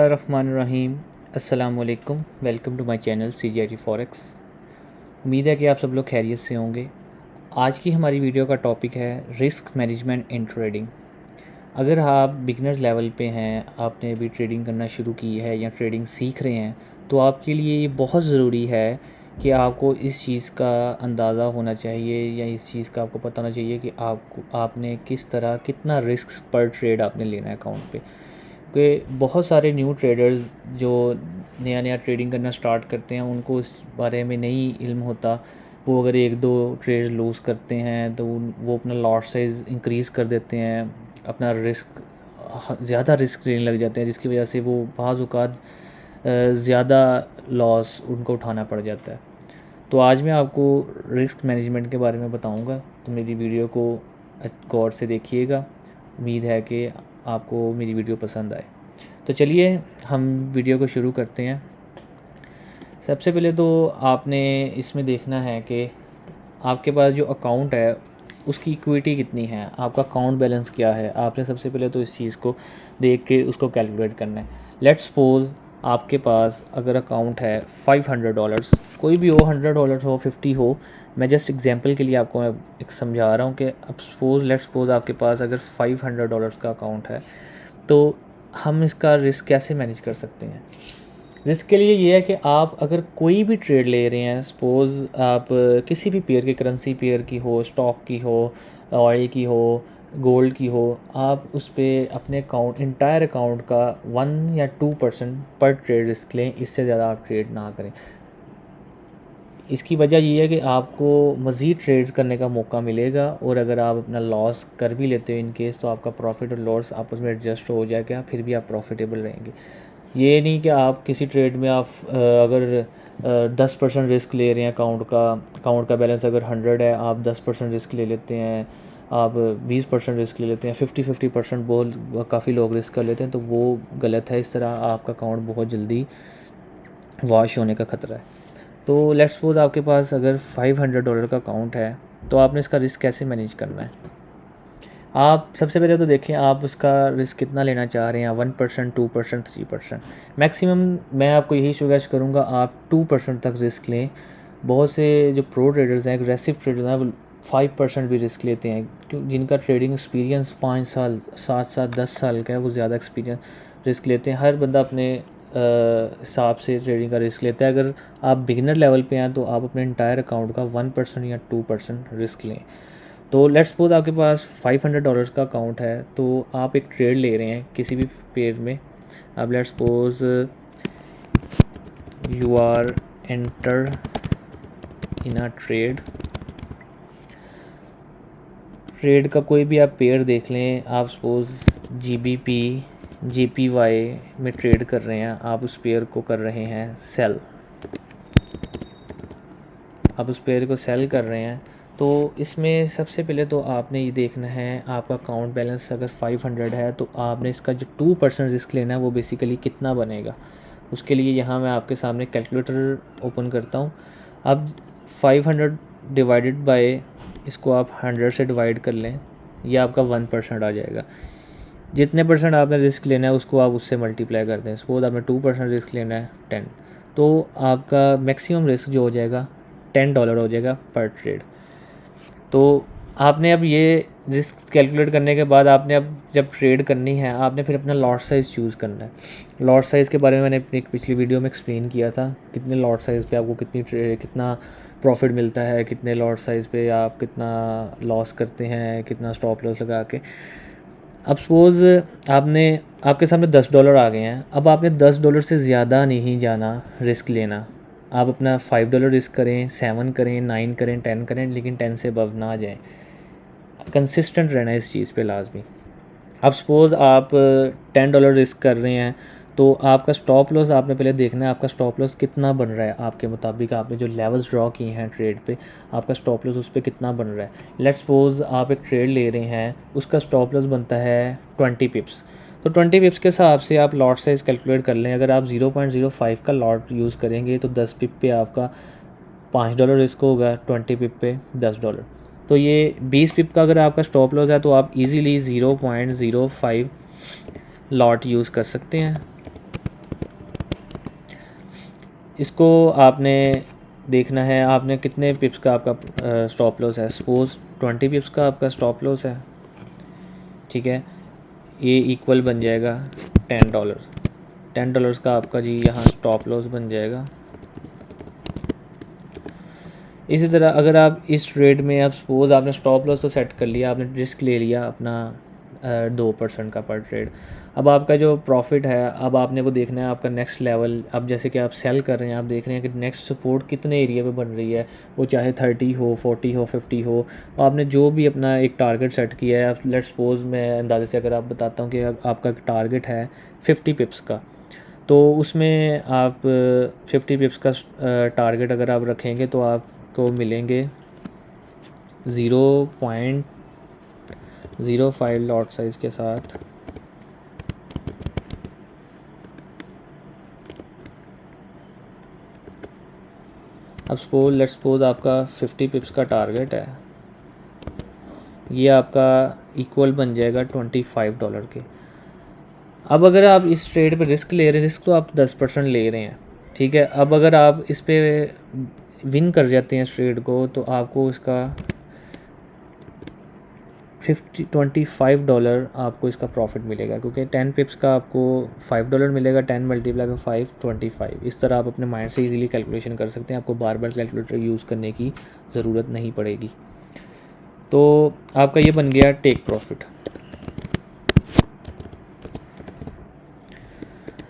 रहमानिर्रहीम। अस्सलाम वालेकुम। Welcome to my channel CGIT forex. उम्मीद है कि आप सब लोग खैरियत से होंगे। आज की हमारी वीडियो का टॉपिक है रिस्क मैनेजमेंट इन ट्रेडिंग। अगर आप बिगनर्स लेवल पे हैं, आपने अभी ट्रेडिंग करना शुरू की है या ट्रेडिंग सीख रहे हैं, तो आपके लिए ये बहुत ज़रूरी है कि आपको इस चीज़ का अंदाज़ा होना चाहिए या इस चीज़ का आपको पता होना चाहिए कि आपने किस तरह कितना रिस्क पर ट्रेड आपने लेना है अकाउंट पे। कि बहुत सारे न्यू ट्रेडर्स जो नया नया ट्रेडिंग करना स्टार्ट करते हैं, उनको इस बारे में नहीं इल्म होता। वो अगर एक दो ट्रेड लूज़ करते हैं तो वो अपना लॉट साइज़ इंक्रीज़ कर देते हैं, अपना रिस्क ज़्यादा रिस्क लेने लग जाते हैं, जिसकी वजह से वो बाज़ औक़ात ज़्यादा लॉस उनको उठाना पड़ जाता है। तो आज मैं आपको रिस्क मैनेजमेंट के बारे में बताऊंगा, तो मेरी वीडियो को गौर से देखिएगा। उम्मीद है कि आपको मेरी वीडियो पसंद आए। तो चलिए हम वीडियो को शुरू करते हैं। सबसे पहले तो आपने इसमें देखना है कि आपके पास जो अकाउंट है उसकी इक्विटी कितनी है, आपका अकाउंट बैलेंस क्या है। आपने सबसे पहले तो इस चीज़ को देख के उसको कैलकुलेट करना है। लेट्स सपोज़ आपके पास अगर अकाउंट है $500, कोई भी हो, $100 हो, 50 हो। मैं जस्ट एग्जांपल के लिए आपको मैं एक समझा रहा हूँ कि अब लेट्स सपोज़ आपके पास अगर $500 का अकाउंट है, तो हम इसका रिस्क कैसे मैनेज कर सकते हैं। रिस्क के लिए ये है कि आप अगर कोई भी ट्रेड ले रहे हैं, सपोज़ आप किसी भी पेयर की, करेंसी पेयर की हो, स्टॉक की हो, ऑयल की हो, गोल्ड की हो, आप उस पर अपने इंटायर अकाउंट का 1 या 2% पर ट्रेड रिस्क लें। इससे ज़्यादा आप ट्रेड ना करें। इसकी वजह ये है कि आपको मज़ीद ट्रेड्स करने का मौका मिलेगा, और अगर आप अपना लॉस कर भी लेते हो इन केस, तो आपका प्रॉफिट और लॉस आपस में एडजस्ट हो जाएगा, फिर भी आप प्रॉफिटेबल रहेंगे। ये नहीं कि आप किसी ट्रेड में आप अगर 10% रिस्क ले रहे हैं, अकाउंट का बैलेंस अगर 100 है, आप 10% रिस्क ले लेते हैं, आप 20% रिस्क ले लेते हैं, 50% काफ़ी लोग रिस्क कर लेते हैं, तो वो गलत है। इस तरह आपका अकाउंट बहुत जल्दी वॉश होने का ख़तरा है। तो लेट्स सपोज़ आपके पास अगर $500 का अकाउंट है, तो आपने इसका रिस्क कैसे मैनेज करना है। आप सबसे पहले तो देखें आप उसका रिस्क कितना लेना चाह रहे हैं, 1%, 2%, 3%। मैक्सिमम मैं आपको यही सजेस्ट करूँगा आप 2% तक रिस्क लें। बहुत से जो प्रो ट्रेडर्स हैं, एग्रेसिव ट्रेडर्स हैं, वो 5% भी रिस्क लेते हैं, क्यों जिनका ट्रेडिंग एक्सपीरियंस 5 साल, 7 साल, 10 साल का है, वो ज़्यादा एक्सपीरियंस रिस्क लेते हैं। हर बंदा अपने हिसाब से ट्रेडिंग का रिस्क लेता है। अगर आप बिगिनर लेवल पे हैं, तो आप अपने इंटायर अकाउंट का 1% या 2% रिस्क लें। तो लेट्स सपोज आपके पास $500 का अकाउंट है, तो आप एक ट्रेड ले रहे हैं किसी भी पेयर में। अब let's suppose you are enter in a trade का कोई भी आप पेयर देख लें। आप सपोज़ GBP JPY में ट्रेड कर रहे हैं, आप उस पेयर को कर रहे हैं सेल, आप उस पेयर को सेल कर रहे हैं। तो इसमें सबसे पहले तो आपने ये देखना है, आपका अकाउंट बैलेंस अगर 500 है, तो आपने इसका जो 2% रिस्क लेना है वो बेसिकली कितना बनेगा। उसके लिए यहाँ मैं आपके सामने कैलकुलेटर ओपन करता हूँ। अब 500 डिवाइडेड बाय, इसको आप 100 से डिवाइड कर लें, ये आपका 1% आ जाएगा। जितने परसेंट आपने रिस्क लेना है उसको आप उससे मल्टीप्लाई कर दें। सपोज आपने 2% रिस्क लेना है 10, तो आपका मैक्सिमम रिस्क जो हो जाएगा $10 हो जाएगा पर ट्रेड। तो आपने अब ये रिस्क कैलकुलेट करने के बाद आपने अब जब ट्रेड करनी है, आपने फिर अपना लॉट साइज़ चूज़ करना है। लॉट साइज़ के बारे में मैंने अपनी पिछली वीडियो में एक्सप्लेन किया था, कितने लॉट साइज़ पे आपको कितना प्रॉफिट मिलता है, कितने लॉट साइज़ पे आप कितना लॉस करते हैं, कितना स्टॉप लॉस लगा के। अब सपोज़ आपके सामने $10 आ गए हैं। अब आपने $10 से ज़्यादा नहीं जाना रिस्क लेना। आप अपना $5 रिस्क करें, 7 करें, 9 करें, 10 करें, लेकिन 10 से अबव ना जाएं। कंसिस्टेंट रहना है इस चीज़ पे लाजमी। अब सपोज़ आप $10 रिस्क कर रहे हैं, तो आपका स्टॉप लॉस आपने पहले देखना है, आपका स्टॉप लॉस कितना बन रहा है आपके मुताबिक। आपने जो लेवल्स ड्रॉ किए हैं ट्रेड पे, आपका स्टॉप लॉस उस पर कितना बन रहा है। लेट्स सपोज़ आप एक ट्रेड ले रहे हैं, उसका स्टॉप लॉस बनता है 20 पिप्स। तो 20 पिप्स के हिसाब से आप लॉट साइज़ कैलकुलेट कर लें। अगर आप 0.05 का लॉट यूज़ करेंगे, तो 10 पिप पे आपका $5 रिस्क होगा, 20 पिप पे $10। तो ये 20 पिप का अगर आपका स्टॉप लॉस है, तो आप इजीली 0.05 लॉट यूज़ कर सकते हैं। इसको आपने देखना है, आपने कितने पिप्स का आपका स्टॉप लॉस है। सपोज़ 20 पिप्स का आपका स्टॉप लॉस है, ठीक है। ये इक्वल बन जाएगा $10। $10 का आपका जी यहाँ स्टॉप लॉस बन जाएगा। इसी तरह अगर आप इस ट्रेड में, आप सपोज़ आपने स्टॉप लॉस तो सेट कर लिया, आपने रिस्क ले लिया अपना 2% का पर ट्रेड। अब आपका जो प्रॉफिट है, अब आपने वो देखना है आपका नेक्स्ट लेवल। अब जैसे कि आप सेल कर रहे हैं, आप देख रहे हैं कि नेक्स्ट सपोर्ट कितने एरिया पे बन रही है, वो चाहे 30 हो, 40 हो, 50 हो। आपने जो भी अपना एक टारगेट सेट किया है, लेट्स सपोज़ मैं अंदाजे से अगर आप बताता हूँ कि आपका टारगेट है 50 पिप्स का, तो उसमें आप 50 पिप्स का टारगेट अगर आप रखेंगे तो आपको मिलेंगे 0.05 लॉट साइज़ के साथ। अब लेट्स सपोज़ आपका 50 पिप्स का टारगेट है, ये आपका इक्वल बन जाएगा $25 के। अब अगर आप इस ट्रेड पे रिस्क ले रहे हैं, रिस्क तो आप 10% ले रहे हैं, ठीक है। अब अगर आप इस पे विन कर जाते हैं इस ट्रेड को, तो आपको इसका $25 आपको इसका प्रॉफिट मिलेगा, क्योंकि 10 पिप्स का आपको $5 मिलेगा। 10 मल्टीप्लाई बाई 5 25। इस तरह आप अपने माइंड से इजीली कैलकुलेशन कर सकते हैं, आपको बार बार कैलकुलेटर यूज़ करने की ज़रूरत नहीं पड़ेगी। तो आपका ये बन गया टेक प्रॉफिट।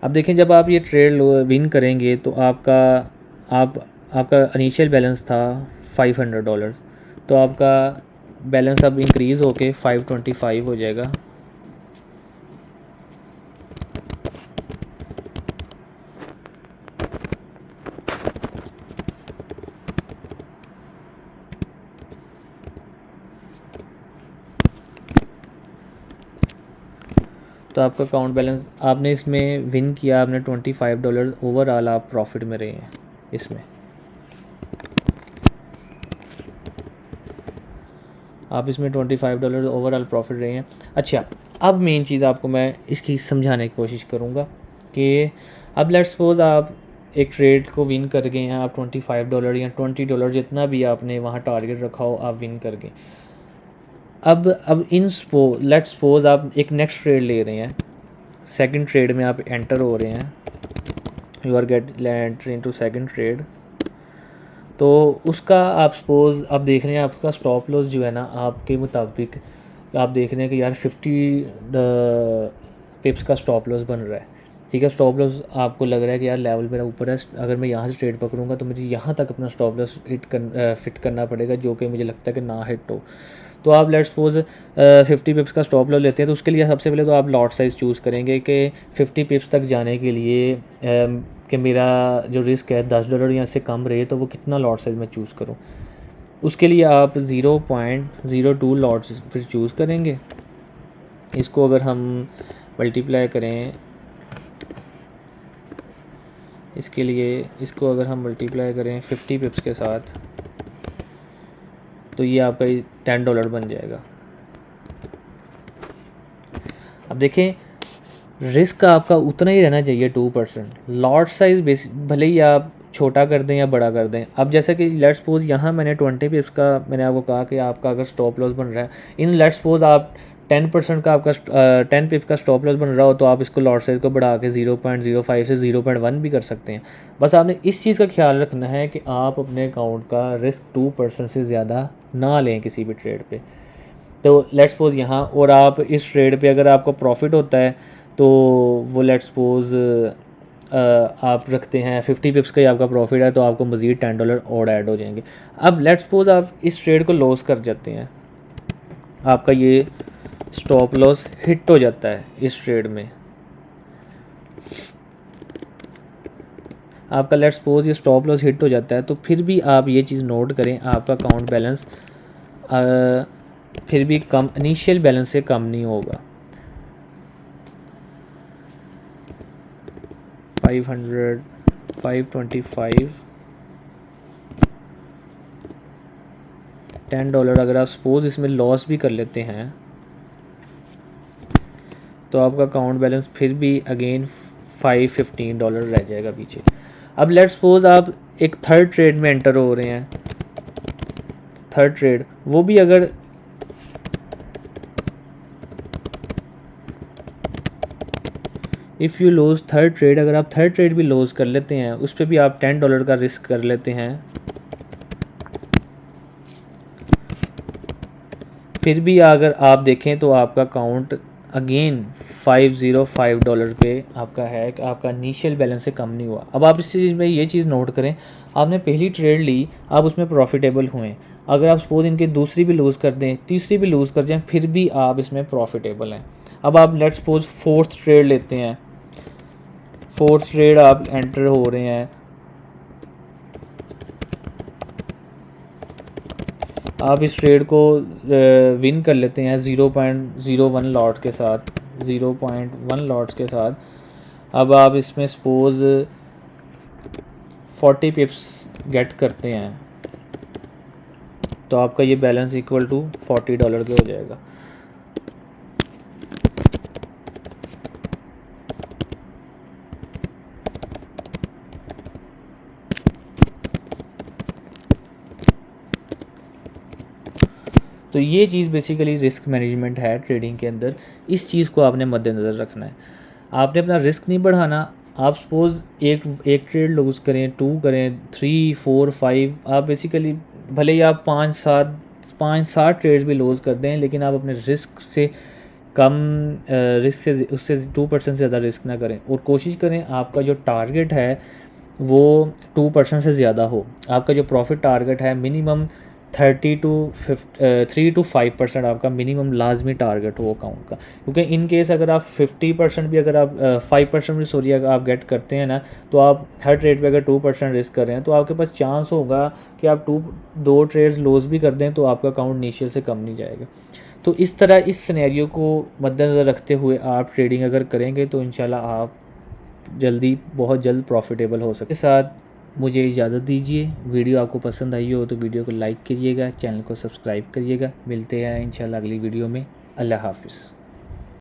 अब देखें, जब आप ये ट्रेड विन करेंगे तो आपका इनिशियल बैलेंस था $500, तो आपका बैलेंस अब इंक्रीज़ होके 525 हो जाएगा। तो आपका अकाउंट बैलेंस, आपने इसमें विन किया, आपने $25 ओवरऑल आप प्रॉफिट में रहे हैं इसमें। आप इसमें $25 ओवरऑल प्रॉफिट रहे हैं। अच्छा, अब मेन चीज़ आपको मैं इसकी समझाने की कोशिश करूँगा कि अब लेट्स सपोज़ आप एक ट्रेड को विन कर गए हैं, आप $25 या $20 जितना भी आपने वहाँ टारगेट रखा हो, आप विन कर गए। अब लेट्स सपोज़ आप एक नेक्स्ट ट्रेड ले रहे हैं, सेकंड ट्रेड में आप एंटर हो रहे हैं, you are enter into second trade. तो उसका आप सपोज़ आप देख रहे हैं आपका स्टॉप लॉस जो है ना, आपके मुताबिक आप देख रहे हैं कि यार 50 पिप्स का स्टॉप लॉस बन रहा है, ठीक है। स्टॉप लॉस आपको लग रहा है कि यार लेवल मेरा ऊपर है, अगर मैं यहाँ से ट्रेड पकड़ूंगा तो मुझे यहाँ तक अपना स्टॉप लॉस फिट करना पड़ेगा, जो कि मुझे लगता है कि ना हिट हो। तो आप लेट्स सपोज 50 पिप्स का स्टॉप लॉस लेते हैं, तो उसके लिए सबसे पहले तो आप लॉट साइज़ चूज़ करेंगे कि 50 पिप्स तक जाने के लिए कि मेरा जो रिस्क है $10 या इससे कम रहे, तो वो कितना लॉट साइज़ मैं चूज़ करूँ। उसके लिए आप 0.02 लॉट्स फिर चूज़ करेंगे। इसको अगर हम मल्टीप्लाई करें, इसके लिए इसको अगर हम मल्टीप्लाई करें 50 पिप्स के साथ, तो ये आपका $10 बन जाएगा। अब देखें, रिस्क आपका उतना ही रहना चाहिए 2%। लॉट साइज़ भले ही आप छोटा कर दें या बड़ा कर दें। अब जैसे कि लेट्स सपोज़ यहाँ मैंने 20 पिप्स का मैंने आपको कहा कि आपका अगर स्टॉप लॉस बन रहा है, इन लेट्स सपोज़ आप 10% का आपका 10 पिप का स्टॉप लॉस बन रहा हो, तो आप इसको लॉट साइज़ को बढ़ा के 0.05 से 0.1 भी कर सकते हैं। बस आपने इस चीज़ का ख्याल रखना है कि आप अपने अकाउंट का रिस्क 2% से ज़्यादा ना लें किसी भी ट्रेड पे। तो लेट्स सपोज़ यहाँ, और आप इस ट्रेड पे अगर आपको प्रॉफिट होता है, तो वो लेट्स सपोज़ आप रखते हैं 50 पिप्स का ही आपका प्रॉफिट है, तो आपको मज़ीद $10 और ऐड हो जाएंगे। अब लेट्स सपोज़ आप इस ट्रेड को लॉस कर जाते हैं, आपका ये स्टॉप लॉस हिट हो जाता है इस ट्रेड में, आपका लेट्स सपोज़ ये स्टॉप लॉस हिट हो जाता है, तो फिर भी आप ये चीज़ नोट करें, आपका अकाउंट बैलेंस फिर भी कम, इनिशियल बैलेंस से कम नहीं होगा। 500, 525, $10 अगर आप सपोज़ इसमें लॉस भी कर लेते हैं, तो आपका अकाउंट बैलेंस फिर भी अगेन $515 रह जाएगा पीछे। अब लेट्स सपोज आप एक थर्ड ट्रेड में एंटर हो रहे हैं, थर्ड ट्रेड, वो भी अगर if you lose third trade, अगर आप थर्ड ट्रेड भी लूज़ कर लेते हैं, उस पर भी आप $10 का रिस्क कर लेते हैं, फिर भी अगर आप देखें तो आपका अकाउंट अगेन $505 पे आपका है कि आपका इनिशियल बैलेंस से कम नहीं हुआ। अब आप इस चीज़ में ये चीज़ नोट करें, आपने पहली ट्रेड ली, आप उसमें प्रॉफिटेबल हुए, अगर आप सपोज इनके दूसरी भी लूज़ कर दें, तीसरी भी लूज़ कर जाएँ, फिर भी आप इसमें प्रॉफिटेबल हैं। अब आप लेट्स सपोज फोर्थ ट्रेड लेते हैं, फोर्थ ट्रेड आप एंटर हो रहे हैं, आप इस ट्रेड को विन कर लेते हैं 0.01 लॉट के साथ, 0.1 लॉट्स के साथ। अब आप इसमें सपोज 40 पिप्स गेट करते हैं, तो आपका ये बैलेंस इक्वल टू $40 के हो जाएगा। तो ये चीज़ बेसिकली रिस्क मैनेजमेंट है ट्रेडिंग के अंदर। इस चीज़ को आपने मद्देनज़र रखना है, आपने अपना रिस्क नहीं बढ़ाना। आप सपोज़ एक ट्रेड लूज़ करें, 2 करें, 3, 4, 5, आप बेसिकली भले ही आप 5-7 ट्रेड्स भी लूज़ कर दें, लेकिन आप अपने रिस्क से कम रिस्क से उससे 2% से ज़्यादा रिस्क ना करें, और कोशिश करें आपका जो टारगेट है वो 2% से ज़्यादा हो। आपका जो प्रॉफिट टारगेट है मिनिमम 3 to 5% आपका मिनिमम लाजमी टारगेट हो अकाउंट का, क्योंकि इन केस अगर आप 50% भी, अगर आप 5% भी सॉरी अगर आप गेट करते हैं ना, तो आप हर ट्रेड पे अगर 2% रिस्क कर रहे हैं, तो आपके पास चांस होगा कि आप 2 ट्रेड्स लॉस भी कर दें, तो आपका अकाउंट इनिशियल से कम नहीं जाएगा। तो इस तरह इस सिनेरियो को मद्देनज़र रखते हुए आप ट्रेडिंग अगर करेंगे तो इंशाल्लाह आप बहुत जल्द प्रॉफिटेबल हो सकते। साथ मुझे इजाज़त दीजिए। वीडियो आपको पसंद आई हो तो वीडियो को लाइक करिएगा, चैनल को सब्सक्राइब करिएगा। मिलते हैं इंशाल्लाह अगली वीडियो में। अल्लाह हाफ़िज़।